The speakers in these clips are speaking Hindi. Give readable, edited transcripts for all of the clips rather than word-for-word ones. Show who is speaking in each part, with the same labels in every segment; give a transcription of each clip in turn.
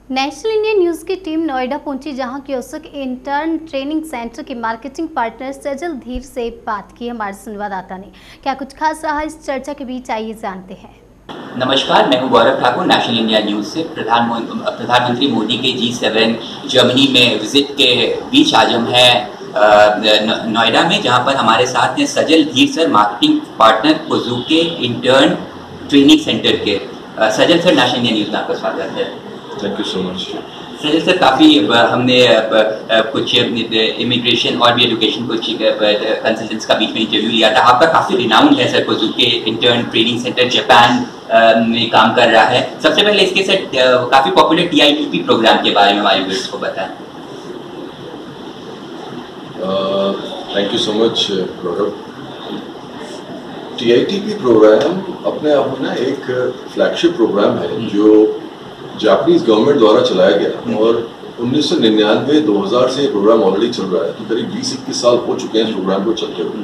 Speaker 1: नेशनल इंडिया न्यूज़ की टीम नोएडा पहुंची, जहां क्योसक इंटर्न ट्रेनिंग सेंटर के मार्केटिंग पार्टनर सजल धीर से बात की। हमारे संवाददाता ने क्या कुछ खास रहा इस चर्चा के बीच, आइए जानते हैं।
Speaker 2: नमस्कार, मैं हूं गौरव ठाकुर नेशनल इंडिया न्यूज़ से। प्रधानमंत्री मोदी के G7 जर्मनी में विजिट के बीच आज हम हैं नोएडा में, जहां पर हमारे साथ हैं Sajal Dhir sir, marketing partner Kojuke intern training center के। Sajal sir, national India news में आपका स्वागत है।
Speaker 3: Thank you so much.
Speaker 2: Sajal sir, काफ़ी हमने कुछ इमिग्रेशन और भी एजुकेशन कुछ कंसल्टेंट्स का बीच में इंटरव्यू लिया था। आपका काफ़ी रिनाउंड है sir, कोजुके intern training center Japan में काम कर रहा है। सबसे पहले इसके सर काफ़ी पॉपुलर TITP प्रोग्राम के बारे में हमारे व्यूअर्स को बताएं।
Speaker 3: Thank you so much Gaurav. TITP program अपने आप में एक फ्लैगशिप प्रोग्राम है जो जापानीज गवर्नमेंट द्वारा चलाया गया और 1999-2000 से ये प्रोग्राम ऑलरेडी चल रहा है, तो करीब 20-21 साल हो चुके हैं इस प्रोग्राम को चलते हुए।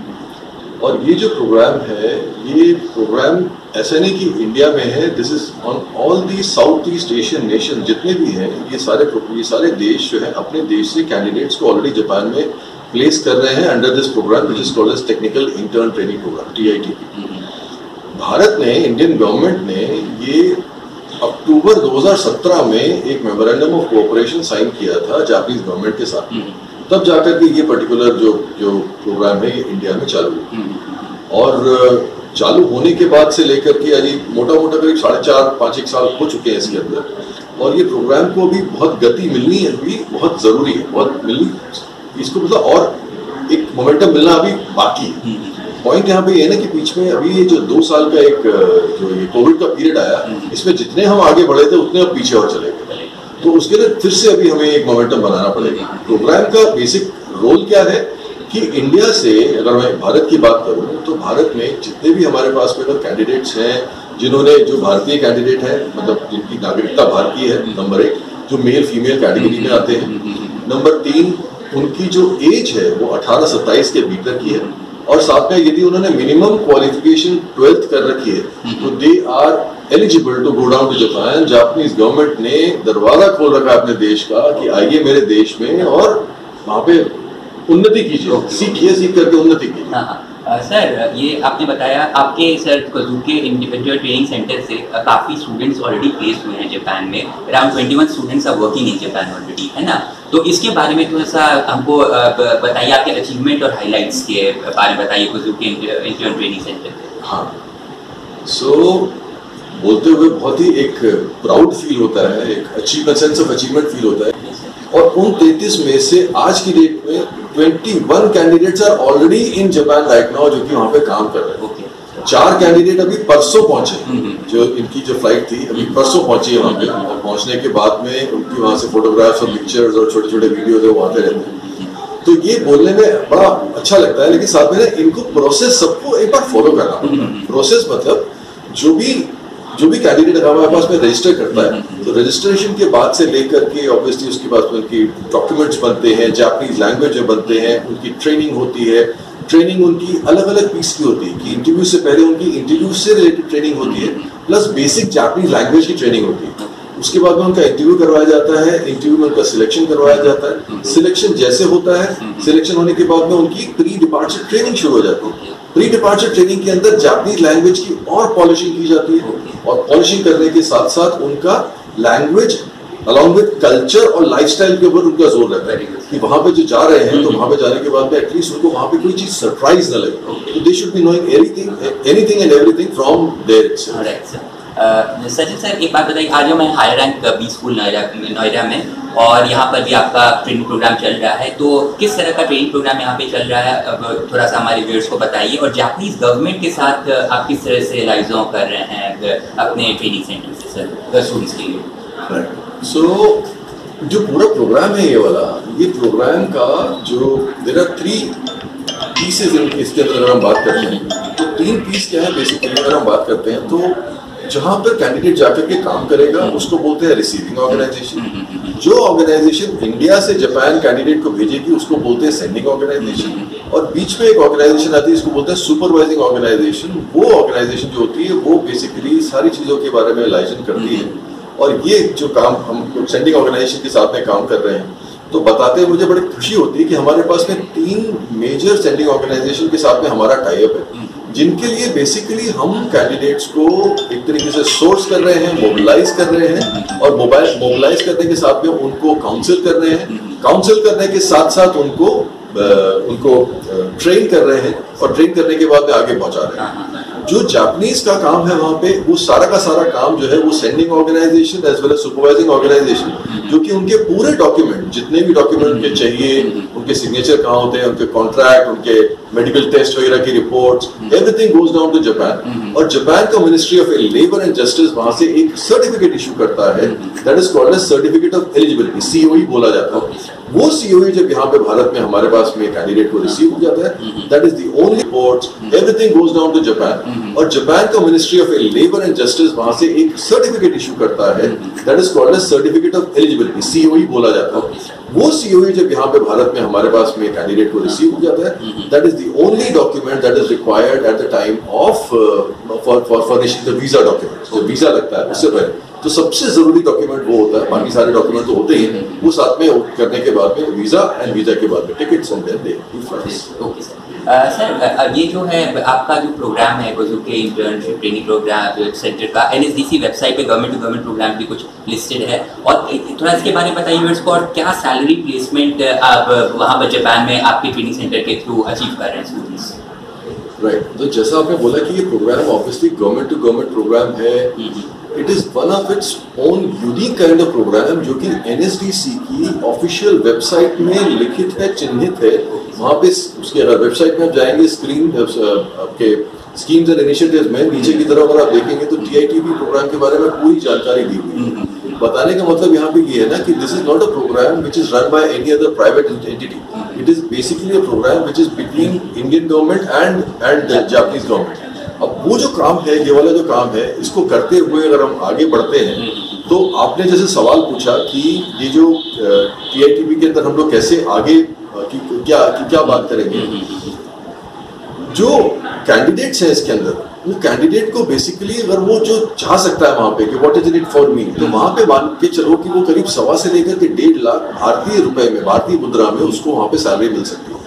Speaker 3: और ये जो प्रोग्राम है, ये प्रोग्राम ऐसा नहीं कि इंडिया में है, this is on all the south east Asian nation जितने भी हैं, ये सारे देश जो है अपने देश से कैंडिडेट्स को ऑलरेडी जापान में प्लेस कर रहे हैं under this program which is called as technical intern training program TITP। Bharat ने, इंडियन गवर्नमेंट ने ये अक्टूबर 2017 में एक मेमोरेंडम ऑफ कोऑपरेशन साइन किया था जापानीज गवर्नमेंट के साथ। तब जाकर के ये पर्टिकुलर जो प्रोग्राम है ये इंडिया में चालू हुआ। और चालू होने के बाद से लेकर के अभी मोटा करीब 4.5-5 साल हो चुके हैं इसके अंदर। और ये प्रोग्राम को भी बहुत गति मिलनी है, अभी बहुत जरूरी है, बहुत मिलनी इसको, मतलब और एक मोमेंटम मिलना अभी बाकी है। पॉइंट यहाँ पे ये है ना कि बीच में अभी ये जो 2 साल का एक जो ये कोविड का पीरियड आया, इसमें जितने हम आगे बढ़े थे उतने अब पीछे और चले गए, तो उसके लिए फिर से अभी हमें एक मोमेंटम बनाना पड़ेगा। प्रोग्राम का बेसिक रोल क्या है कि इंडिया से, अगर मैं भारत की बात करूं तो भारत में जितने भी हमारे पास में कैंडिडेट्स हैं, जिन्होंने जो भारतीय कैंडिडेट हैं, मतलब जिनकी नागरिकता भारतीय है, नंबर 1, जो मेल फीमेल कैटेगरी में आते हैं। नंबर 3, उनकी जो एज है वो 18-27 के भीतर की है। और साथ में यदि उन्होंने मिनिमम क्वालिफिकेशन 12th कर रखी है तो they are eligible to go down to Japan. Japanese government ने दरवाजा खोल रखा है अपने देश का कि आइए मेरे देश में और वहां पे उन्नति कीजिए, सीखिए, सीख करके उन्नति कीजिए।
Speaker 2: सर, ये आपने बताया आपके सर कोजुके इंटर्न ट्रेनिंग सेंटर से काफ़ी स्टूडेंट्स ऑलरेडी प्लेस हुए हैं जापान में। Around 21 students are working in Japan already, है ना? तो इसके बारे में थोड़ा सा हमको बताइए, आपके अचीवमेंट और हाइलाइट्स के बारे में बताइए कोजुके इंटर्न ट्रेनिंग सेंटर।
Speaker 3: हाँ, सो बोलते हुए बहुत ही एक प्राउड फील होता है, एक achievement, sense of achievement feel होता है। और उन 33 में से आज की डेट में 21 candidates are already in Japan right now, जो कि वहां पे काम कर रहे हैं। 4 कैंडिडेट अभी परसों पहुंचे, जो इनकी जो फ्लाइट थी अभी परसों पहुंची है वहां पे। और पहुंचने के बाद में उनकी वहां से फोटोग्राफ्स और पिक्चर्स और छोटे वीडियोज वो आते रहते हैं। तो ये बोलने में बड़ा अच्छा लगता है, लेकिन साथ में इनको प्रोसेस सबको एक बार फॉलो करना पड़ता है। प्रोसेस मतलब जो भी कैंडिडेट हमारे पास में रजिस्टर करता है, तो रजिस्ट्रेशन के बाद से लेकर के ऑब्वियसली उसके बाद उनकी डॉक्यूमेंट्स बनते हैं, जापानीज लैंग्वेज में बनते हैं, उनकी ट्रेनिंग होती है। ट्रेनिंग उनकी अलग पीस की होती है कि इंटरव्यू से पहले उनकी इंटरव्यू से रिलेटेड ट्रेनिंग होती है, प्लस बेसिक जापानीज लैंग्वेज की ट्रेनिंग होती है। उसके बाद में उनका इंटरव्यू करवाया जाता है, इंटरव्यू में उनका सिलेक्शन करवाया जाता है। सिलेक्शन जैसे होता है, सिलेक्शन होने के बाद में उनकी प्री डिपार्चर ट्रेनिंग शुरू हो जाती है। प्री डिपार्चर ट्रेनिंग के अंदर जापानीज लैंग्वेज की और पॉलिशिंग की जाती है, और पॉलिशिंग करने के साथ साथ उनका लैंग्वेज अलॉन्ग विद कल्चर और लाइफस्टाइल के ऊपर उनका जोर रहता है कि वहां पे जो जा रहे हैं तो वहां पे जाने के बाद में एटलीस्ट उनको वहां पे कोई चीज सरप्राइज न लगे। तो they should be knowing anything and everything from there itself.
Speaker 2: Sachin sir, एक बात बताइए, आज मैं higher rank B school Noida में, और यहाँ पर भी आपका ट्रेनिंग प्रोग्राम चल रहा है, तो किस तरह का ट्रेनिंग प्रोग्राम यहाँ पे चल रहा है, अब थोड़ा सा हमारे व्यूअर्स को बताइए। और जापानीज गवर्नमेंट के साथ आप किस तरह से लाइजन कर रहे हैं अपने ट्रेनिंग सेंटर से सर स्टूडेंट्स के लिए?
Speaker 3: सो जो पूरा प्रोग्राम है ये प्रोग्राम का जो देयर आर 3 पीसेज इसके अंदर अगर हम बात करते हैं तो 3 पीस क्या है बेसिकली अगर हम बात करते हैं तो जहां पर कैंडिडेट जाकर के काम करेगा उसको बोलते हैं रिसीविंग ऑर्गेनाइजेशन। जो ऑर्गेनाइजेशन इंडिया से जापान कैंडिडेट को भेजेगी उसको बोलते हैं सेंडिंग ऑर्गेनाइजेशन। और बीच में एक ऑर्गेनाइजेशन आती है इसको बोलते हैं सुपरवाइजिंग ऑर्गेनाइजेशन। वो ऑर्गेनाइजेशन जो होती है वो बेसिकली सारी चीजों के बारे में लाइजन करती है और ये जो काम हम सेंडिंग ऑर्गेनाइजेशन के साथ में काम कर रहे हैं, तो बताते हुए मुझे बड़ी खुशी होती है कि हमारे पास में 3 मेजर सेंडिंग ऑर्गेनाइजेशन के साथ में हमारा टाई अप है, जिनके लिए बेसिकली हम कैंडिडेट्स को एक तरीके से सोर्स कर रहे हैं, मोबिलाइज कर रहे हैं, और मोबिलाइज करने के साथ में उनको काउंसिल कर रहे हैं, काउंसिल करने के साथ साथ उनको ट्रेन कर रहे हैं, और ट्रेन करने के बाद में आगे पहुंचा रहे हैं। जो जापानीज का काम है वहाँ पे, वो सारा का सारा काम जो है वो sending organization as well as supervising organization, जो कि उनके पूरे डॉक्यूमेंट, जितने भी डॉक्यूमेंट उनके चाहिए, उनके सिग्नेचर कहाँ होते हैं, उनके कॉन्ट्रैक्ट, उनके मेडिकल टेस्ट वगैरह की reports, everything goes down to Japan. और जापान का ministry of labour and justice वहां से एक सर्टिफिकेट इशू करता है, that is called as certificate of eligibility, COE बोला जाता है। वो सीओई जब यहाँ पे भारत में हमारे पास में कैंडिडेट को रिसीव हो जाता है, that is the only reports, everything goes down to Japan, और जापान का ministry of labour and justice वहां से एक सर्टिफिकेट इशू करता है, that is called as certificate of eligibility, COE बोला जाता है। वो सीओई जब यहाँ पे भारत में हमारे पास में कैंडिडेट को रिसीव हो जाता है, that is the only document that is required at the time of for furnishing the visa document. जब वीजा लगता है उससे पहले तो सबसे जरूरी डॉक्यूमेंट वो होता है, बाकी सारे डॉक्यूमेंट तो होते ही हैं, वो साथ में करने के बाद में वीजा, एंड वीजा के बाद में tickets and then the flights.
Speaker 2: Okay sir, ये जो है आपका जो प्रोग्राम है Kozuke internship training program center का, एनएसडीसी वेबसाइट पे गवर्नमेंट टू गवर्नमेंट प्रोग्राम भी कुछ लिस्टेड है, और थोड़ा इसके बारे में बताइए व्यूअर्स को, और क्या सैलरी प्लेसमेंट आप वहाँ पर जापान में आपके ट्रेनिंग सेंटर के थ्रू अचीव कर रहे हैं स्टूडेंट्स?
Speaker 3: राइट, तो जैसा आपने बोला कि ये program obviously government to government program है, it is one of its own unique kind of program, जो कि एनएसडीसी की ऑफिशियल वेबसाइट में लिखित है, चिन्हित है। वहाँ पे उसके अगर वेबसाइट में आप जाएंगे, स्क्रीन आपके स्कीम्स एंड इनिशिएटिव्स में नीचे की तरफ अगर आप देखेंगे तो टीआईटीबी प्रोग्राम के बारे में पूरी जानकारी दी हुई है। बताने का मतलब यहाँ पे ये है ना कि this is not a program which is run by any other private entity, it is basically a program which is between Indian government and the Japanese government. अब वो जो काम है, ये वाला जो काम है, इसको करते हुए अगर हम आगे बढ़ते हैं, तो आपने जैसे सवाल पूछा कि ये जो टीआईटीबी के अंदर हम लोग कैसे आगे क्या बात करेंगे, जो कैंडिडेट्स हैं इसके अंदर, वो कैंडिडेट को बेसिकली अगर वो जो चाह सकता है वहां पे कि what is it for me, तो वहां पे मान के चलो कि वो करीब 1.25 से लेकर के 1.5 लाख भारतीय रुपए में, भारतीय मुद्रा में उसको वहां पे सैलरी मिल सकती है।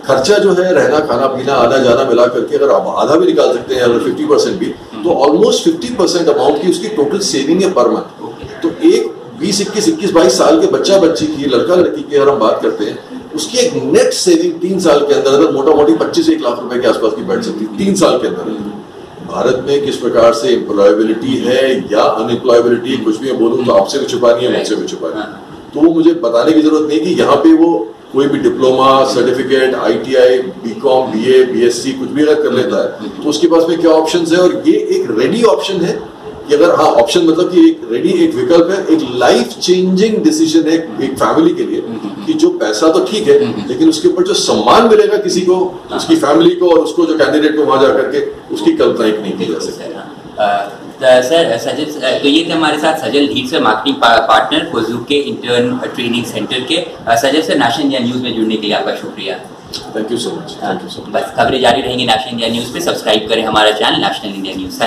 Speaker 3: खर्चा जो है, रहना खाना पीना आना जाना मिला करके अगर आप आधा भी निकाल सकते हैं, अगर 50% भी, तो ऑलमोस्ट 50% अमाउंट की उसकी टोटल सेविंग है पर मंथ। तो एक 20, 21, 22 साल के बच्चा बच्ची की, लड़का लड़की की अगर हम बात करते हैं, उसकी एक नेट सेविंग 3 साल के अंदर मोटा मोटी 25 से 1 लाख रुपए के आसपास की बैठ सकती है 3 साल के अंदर। भारत में किस प्रकार से एम्प्लॉयबिलिटी है या अनएम्प्लॉयबिलिटी, कुछ भी बोलूँ तो आपसे भी छुपानी है, मुझसे भी छुपानी है, तो वो मुझे बताने की जरूरत नहीं कि यहाँ पे वो कोई भी diploma, certificate, ITI, BCom, BA, BSc कुछ भी अगर कर लेता है तो उसके पास में क्या ऑप्शंस है। और ये एक रेडी ऑप्शन है कि अगर, हाँ ऑप्शन मतलब कि एक रेडी एक विकल्प है, एक लाइफ चेंजिंग डिसीजन है एक फैमिली के लिए, कि जो पैसा तो ठीक है लेकिन उसके ऊपर जो सम्मान मिलेगा किसी को, उसकी फैमिली को और उसको जो कैंडिडेट को वहां जाकर के, उसकी कल्पना एक नहीं की जा सकती।
Speaker 2: सर सजल, तो ये थे हमारे साथ सजल धीर से marketing partner Kojuke intern training center के। Sajal sir, national India news में जुड़ने के लिए आपका शुक्रिया।
Speaker 3: Thank you so much.
Speaker 2: बस खबरें जारी रहेंगी नेशनल इंडिया न्यूज़ पे। सब्सक्राइब करें हमारा चैनल नेशनल इंडिया न्यूज़।